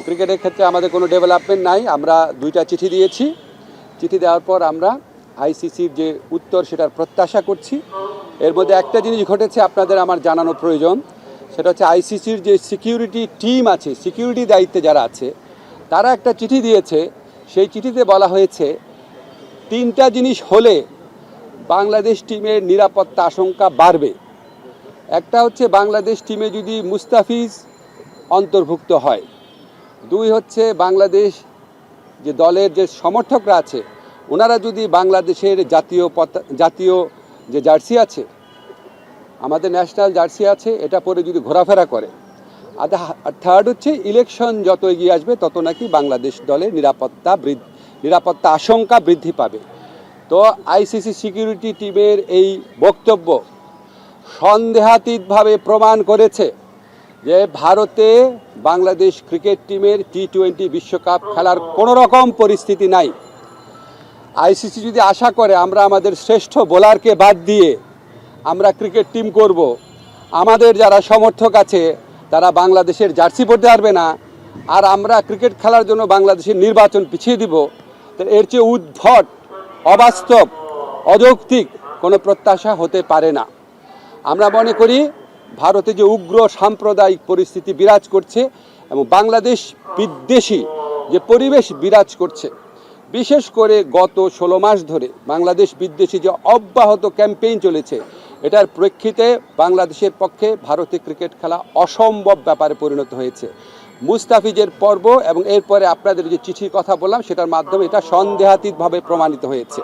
ক্রিকেটের ক্ষেত্রে আমাদের কোনো ডেভেলপমেন্ট নাই। আমরা 2টা চিঠি দিয়েছি। চিঠি দেওয়ার পর আমরা আইসিসির যে উত্তর সেটার প্রত্যাশা করছি। এর মধ্যে একটা জিনিস ঘটেছে আপনাদের আমার জানানো প্রয়োজন, সেটা হচ্ছে আইসিসির যে সিকিউরিটি টিম আছে, সিকিউরিটি দায়িত্বে যারা আছে, তারা একটা চিঠি দিয়েছে। সেই চিঠিতে বলা হয়েছে 3টা জিনিস হলে বাংলাদেশ টিমের নিরাপত্তা আশঙ্কা বাড়বে। একটা হচ্ছে বাংলাদেশ টিমে যদি মুস্তাফিজ অন্তর্ভুক্ত হয়, 2 হচ্ছে বাংলাদেশ যে দলের যে সমর্থকরা আছে ওনারা যদি বাংলাদেশের জাতীয় যে জার্সি আছে, আমাদের ন্যাশনাল জার্সি আছে, এটা পরে যদি ঘোরাফেরা করে। আর 3rd হচ্ছে ইলেকশন যত এগিয়ে আসবে তত নাকি বাংলাদেশ দলের নিরাপত্তা আশঙ্কা বৃদ্ধি পাবে। তো আইসিসি সিকিউরিটি টিমের এই বক্তব্য সন্দেহাতীতভাবে প্রমাণ করেছে যে ভারতে বাংলাদেশ ক্রিকেট টিমের T20 বিশ্বকাপ খেলার কোনো রকম পরিস্থিতি নাই। আইসিসি যদি আশা করে আমরা আমাদের শ্রেষ্ঠ বোলারকে বাদ দিয়ে আমরা ক্রিকেট টিম করব, আমাদের যারা সমর্থক আছে তারা বাংলাদেশের জার্সি পরতে পারবে না, আর আমরা ক্রিকেট খেলার জন্য বাংলাদেশের নির্বাচন পিছিয়ে দিব, তো এর চেয়ে উদ্ভট, অবাস্তব, অযৌক্তিক কোনো প্রত্যাশা হতে পারে না। আমরা মনে করি ভারতে যে উগ্র সাম্প্রদায়িক পরিস্থিতি বিরাজ করছে এবং বাংলাদেশ বিদ্বেষী যে পরিবেশ বিরাজ করছে, বিশেষ করে গত 16 মাস ধরে বাংলাদেশ বিদ্বেষী যে অব্যাহত ক্যাম্পেইন চলেছে, এটার প্রেক্ষিতে বাংলাদেশের পক্ষে ভারতে ক্রিকেট খেলা অসম্ভব ব্যাপারে পরিণত হয়েছে। মুস্তাফিজের পর্ব এবং এরপরে আপনাদের যে চিঠির কথা বললাম সেটার মাধ্যমে এটা সন্দেহাতীতভাবে প্রমাণিত হয়েছে।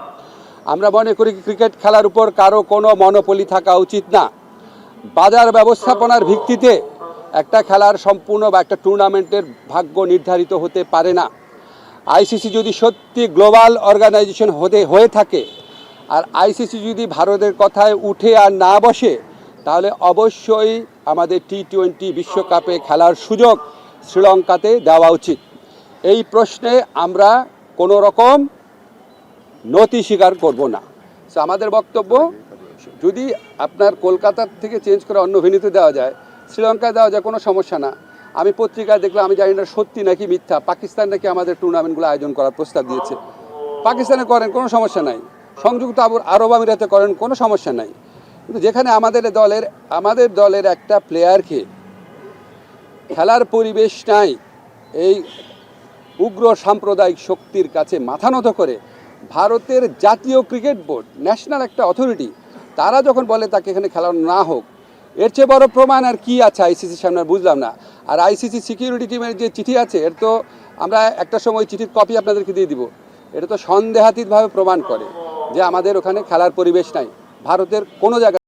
আমরা মনে করি ক্রিকেট খেলার উপর কারো কোনো মনোপলি থাকা উচিত না। বাজার ব্যবস্থাপনার ভিত্তিতে একটা খেলার সম্পূর্ণ বা একটা টুর্নামেন্টের ভাগ্য নির্ধারিত হতে পারে না। আইসিসি যদি সত্যি গ্লোবাল অর্গানাইজেশন হয়ে থাকে আর আইসিসি যদি ভারতের কথায় উঠে আর না বসে, তাহলে অবশ্যই আমাদের T20 বিশ্বকাপে খেলার সুযোগ শ্রীলঙ্কাতে দেওয়া উচিত। এই প্রশ্নে আমরা কোনো রকম নতি স্বীকার করব না। সো আমাদের বক্তব্য, যদি আপনার কলকাতার থেকে চেঞ্জ করে অন্য ভেন্যুতে দেওয়া যায়, শ্রীলঙ্কায় দেওয়া যায়, কোনো সমস্যা না। আমি পত্রিকায় দেখলাম, আমি জানি না সত্যি নাকি মিথ্যা, পাকিস্তান নাকি আমাদের টুর্নামেন্টগুলো আয়োজন করার প্রস্তাব দিয়েছে। পাকিস্তানে করেন, কোনো সমস্যা নাই। সংযুক্ত আরব আমিরাতে করেন, কোনো সমস্যা নাই। কিন্তু যেখানে আমাদের দলের একটা প্লেয়ারকে খেলার পরিবেশ নাই, এই উগ্র সাম্প্রদায়িক শক্তির কাছে মাথা নত করে ভারতের জাতীয় ক্রিকেট বোর্ড, ন্যাশনাল একটা অথরিটি, তারা যখন বলে তাকে এখানে খেলানো না হোক, এর চেয়ে বড় প্রমাণ আর কি আছে আইসিসির সামনে? বুঝলাম না। আর আইসিসি সিকিউরিটি টিমের যে চিঠি আছে, এর তো আমরা একটা সময় চিঠির কপি আপনাদেরকে দিয়ে দিব। এটা তো সন্দেহাতীতভাবে প্রমাণ করে যে আমাদের ওখানে খেলার পরিবেশ নাই ভারতের কোনো জায়গায়।